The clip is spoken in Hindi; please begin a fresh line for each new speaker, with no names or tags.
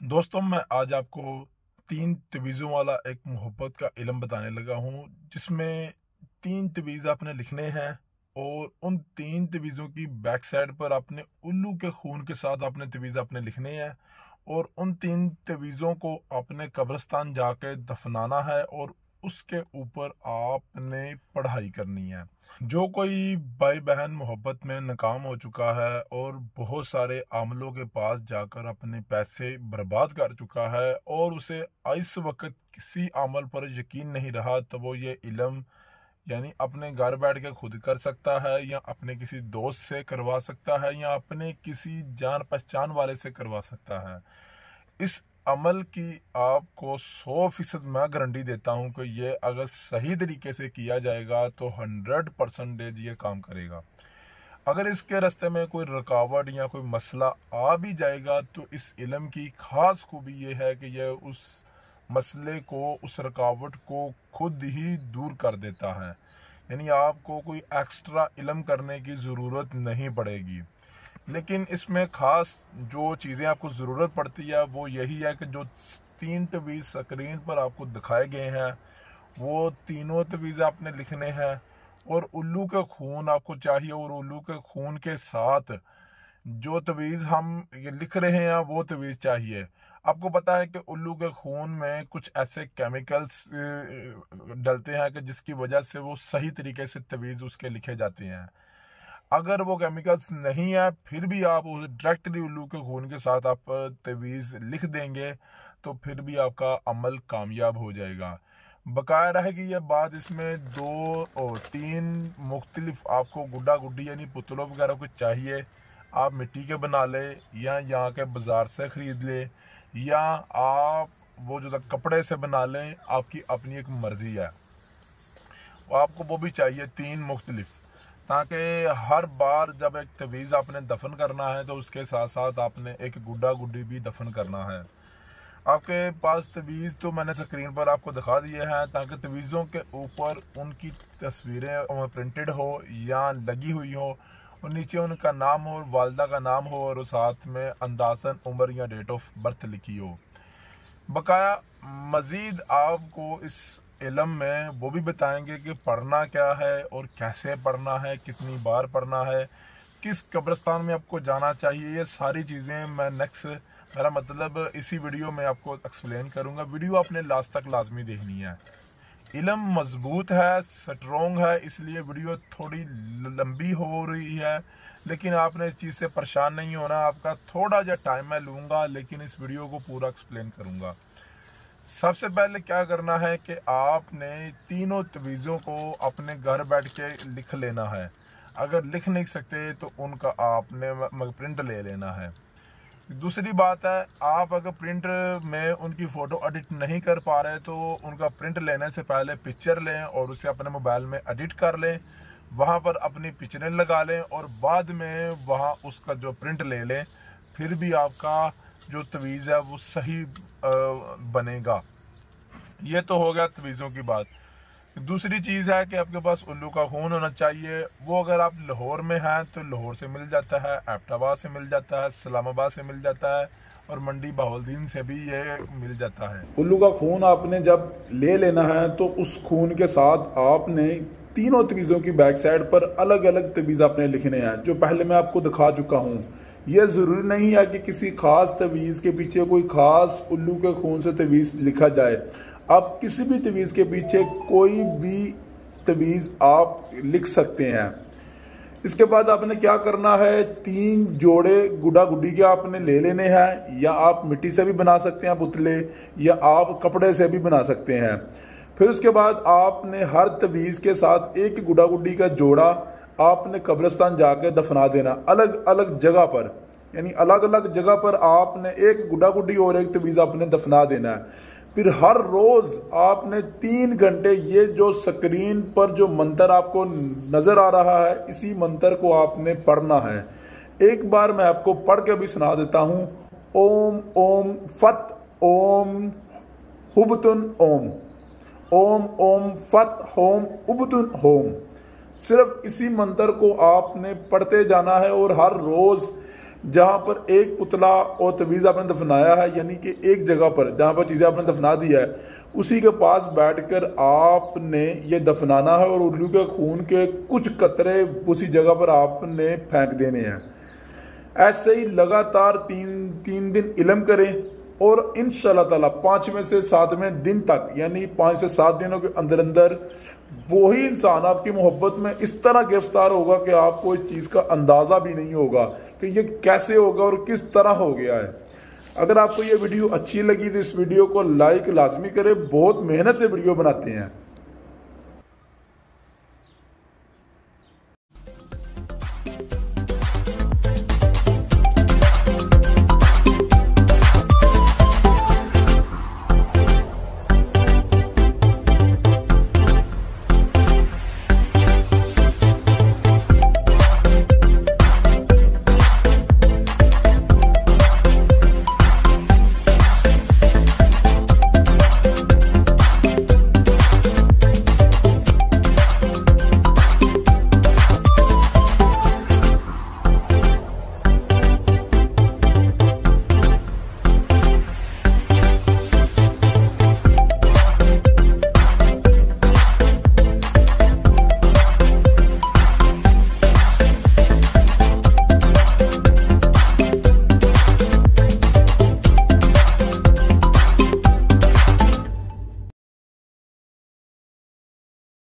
दोस्तों, मैं आज आपको 3 तवीज़ों वाला एक मोहब्बत का इल्म बताने लगा हूँ, जिसमें 3 तवीज़ आपने लिखने हैं और उन 3 तवीज़ों की बैक साइड पर आपने उल्लू के खून के साथ आपने तवीज़ आपने लिखने हैं और उन 3 तवीज़ों को आपने कब्रिस्तान जाके दफनाना है और उसके ऊपर आपने पढ़ाई करनी है। जो कोई भाई बहन मोहब्बत में नाकाम हो चुका है और बहुत सारे आमलों के पास जाकर अपने पैसे बर्बाद कर चुका है और उसे इस वक्त किसी अमल पर यकीन नहीं रहा, तो वो ये इल्म यानी अपने घर बैठ के खुद कर सकता है या अपने किसी दोस्त से करवा सकता है या अपने किसी जान पहचान वाले से करवा सकता है। इस अमल की आपको 100% मैं गारंटी देता हूं कि ये अगर सही तरीके से किया जाएगा तो 100% ये काम करेगा। अगर इसके रास्ते में कोई रुकावट या कोई मसला आ भी जाएगा तो इस इल्म की खास खूबी ये है कि यह उस मसले को, उस रुकावट को खुद ही दूर कर देता है। यानी आपको कोई एक्स्ट्रा इल्म करने की ज़रूरत नहीं पड़ेगी। लेकिन इसमें खास जो चीज़ें आपको ज़रूरत पड़ती है वो यही है कि जो 3 तवीज़ स्क्रीन पर आपको दिखाए गए हैं वो तीनों तवीज़ आपने लिखने हैं और उल्लू के खून आपको चाहिए और उल्लू के खून के साथ जो तवीज़ हम ये लिख रहे हैं वो तवीज़ चाहिए। आपको पता है कि उल्लू के खून में कुछ ऐसे केमिकल्स डलते हैं कि जिसकी वजह से वो सही तरीके से तवीज़ उसके लिखे जाते हैं। अगर वो केमिकल्स नहीं है फिर भी आप उसे डायरेक्टली उल्लू के खून के साथ आप तवीज़ लिख देंगे तो फिर भी आपका अमल कामयाब हो जाएगा। बकाया रहेगी ये बात, इसमें 2 और 3 मुख्तलिफ आपको गुड्डा गुड्डी यानी पुतलों वगैरह कुछ चाहिए। आप मिट्टी के बना ले या यहाँ के बाज़ार से ख़रीद ले या आप वो जो कपड़े से बना लें, आपकी अपनी एक मर्ज़ी है। आपको वो भी चाहिए 3 मुख्तलिफ, ताकि हर बार जब एक तवीज़ आपने दफन करना है तो उसके साथ साथ आपने एक गुड्डा गुड्डी भी दफन करना है। आपके पास तवीज़ तो मैंने स्क्रीन पर आपको दिखा दिए हैं ताकि तवीज़ों के ऊपर उनकी तस्वीरें प्रिंटेड हो या लगी हुई हो और नीचे उनका नाम हो, वालदा का नाम हो और साथ में अंदाज़न उम्र या डेट ऑफ बर्थ लिखी हो। बकाया मज़ीद आपको इस इल्म में वो भी बताएंगे कि पढ़ना क्या है और कैसे पढ़ना है, कितनी बार पढ़ना है, किस कब्रिस्तान में आपको जाना चाहिए। ये सारी चीज़ें मैं नेक्स्ट, मेरा मतलब इसी वीडियो में आपको एक्सप्लेन करूँगा। वीडियो आपने लास्ट तक लाजमी देखनी है। इल्म मजबूत है, स्ट्रोंग है, इसलिए वीडियो थोड़ी लंबी हो रही है, लेकिन आपने इस चीज़ से परेशान नहीं होना। आपका थोड़ा जा टाइम मैं लूँगा लेकिन इस वीडियो को पूरा एक्सप्लेन करूँगा। सबसे पहले क्या करना है कि आपने तीनों तवीज़ों को अपने घर बैठ के लिख लेना है। अगर लिख नहीं सकते तो उनका आपने प्रिंट ले लेना है। दूसरी बात है, आप अगर प्रिंट में उनकी फ़ोटो एडिट नहीं कर पा रहे तो उनका प्रिंट लेने से पहले पिक्चर लें और उसे अपने मोबाइल में एडिट कर लें, वहाँ पर अपनी पिक्चरें लगा लें और बाद में वहाँ उसका जो प्रिंट ले लें, फिर भी आपका जो तवीज़ है वो सही बनेगा। ये तो हो गया तवीज़ों की बात। दूसरी चीज़ है कि आपके पास उल्लू का खून होना चाहिए। वो अगर आप लाहौर में हैं तो लाहौर से मिल जाता है, एबटाबाद से मिल जाता है, इस्लामाबाद से मिल जाता है और मंडी बहाउद्दीन से भी ये मिल जाता है।
उल्लू का खून आपने जब ले लेना है तो उस खून के साथ आपने तीनों तवीज़ों की बैक साइड पर अलग अलग तवीज़ आपने लिखने हैं, जो पहले मैं आपको दिखा चुका हूँ। यह ज़रूरी नहीं है कि किसी खास तवीज़ के पीछे कोई खास उल्लू के खून से तवीज़ लिखा जाए। आप किसी भी तवीज़ के पीछे कोई भी तवीज़ आप लिख सकते हैं। इसके बाद आपने क्या करना है, 3 जोड़े गुड्डा गुड्डी के आपने ले लेने हैं, या आप मिट्टी से भी बना सकते हैं पुतले, या आप कपड़े से भी बना सकते हैं। फिर उसके बाद आपने हर तवीज़ के साथ एक गुड्डा गुड्डी का जोड़ा आपने कब्रिस्तान जाकर दफना देना, अलग अलग जगह पर, यानी अलग अलग जगह पर आपने एक गुड्डा गुड्डी और एक तवीज़ आपने दफना देना है। फिर हर रोज आपने 3 घंटे ये जो स्क्रीन पर जो मंत्र आपको नजर आ रहा है, इसी मंत्र को आपने पढ़ना है। एक बार मैं आपको पढ़ के भी सुना देता हूं। ओम ओम फत ओम हुबतुन ओम, ओम ओम फत होम उबतुन होम। सिर्फ इसी मंत्र को आपने पढ़ते जाना है और हर रोज जहां पर एक पुतला और तवीज़ आपने दफनाया है, यानी कि एक जगह पर जहां पर चीज़ें आपने दफना दी है, उसी के पास बैठकर आपने ये दफनाना है और उल्लू के खून के कुछ कतरे उसी जगह पर आपने फेंक देने हैं। ऐसे ही लगातार तीन दिन इल्म करें और इंशाल्लाह ताला 5वें से 7वें दिन तक, यानी 5 से 7 दिनों के अंदर अंदर वही इंसान आपकी मोहब्बत में इस तरह गिरफ्तार होगा कि आपको इस चीज़ का अंदाज़ा भी नहीं होगा कि ये कैसे होगा और किस तरह हो गया है। अगर आपको ये वीडियो अच्छी लगी तो इस वीडियो को लाइक लाजमी करें, बहुत मेहनत से वीडियो बनाते हैं।